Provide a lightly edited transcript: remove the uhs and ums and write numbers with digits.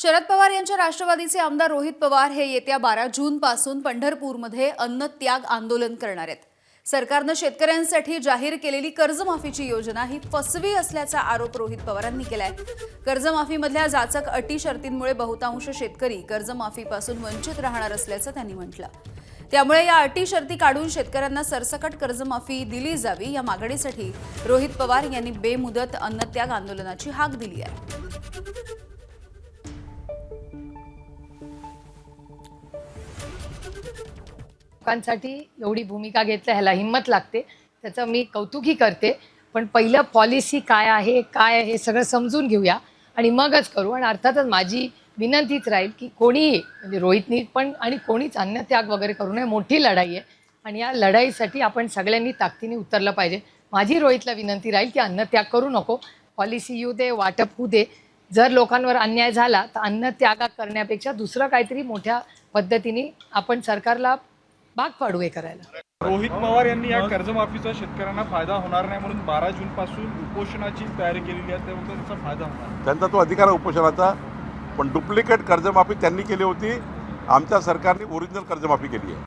शरद पवार यांच्या राष्ट्रवादीचे आमदार रोहित पवार हे येत्या 12 जून पासून पंढरपूरमध्ये अन्न त्याग आंदोलन करणार आहेत। सरकारने शेतकऱ्यांसाठी जाहीर केलेली कर्जमाफीची योजना ही फसवी असल्याचा आरोप रोहित पवारांनी केलाय। कर्जमाफीमधल्या जाचक अटी शर्तींमुळे बहुतांश शेतकरी कर्जमाफीपासून वंचित राहणार असल्याचं त्यांनी म्हटलं। त्यामुळे या अटी शर्ती काढून शेतकऱ्यांना सरसकट कर्जमाफी दिली जावी या मागणीसाठी रोहित पवार यांनी बेमुदत अन्नत्याग आंदोलनाची हाक दिली आहे। लोकांसाठी एवढी भूमिका घेतल्या ह्याला हिम्मत लागते, त्याचं मी कौतुकही करते। पण पहिलं पॉलिसी काय आहे हे सगळं समजून घेऊया आणि मगच करू। आणि अर्थातच माझी विनंतीच राहील की कोणीही म्हणजे रोहितनी पण आणि कोणीच अन्नत्याग वगैरे करू नये। मोठी लढाई आहे आणि या लढाईसाठी आपण सगळ्यांनी ताकदीने उतरलं पाहिजे। माझी रोहितला विनंती राहील की अन्नत्याग करू नको, पॉलिसी येऊ दे, वाटप होऊ दे। जर लोकांवर अन्याय झाला तर अन्नत्याग करण्यापेक्षा दुसरं काहीतरी मोठ्या पद्धतीने आपण सरकारला भाग पाडू हे करायला। रोहित पवार यांनी या कर्जमाफीचा शेतकऱ्यांना फायदा होणार नाही म्हणून 12 जून पासून उपोषणाची तयारी केलेली आहे, त्यामुळे त्याचा फायदा होणार। त्यांचा तो अधिकार आहे उपोषणाचा, पण डुप्लिकेट कर्जमाफी त्यांनी केली होती। आमच्या सरकारने ओरिजिनल कर्जमाफी केली आहे।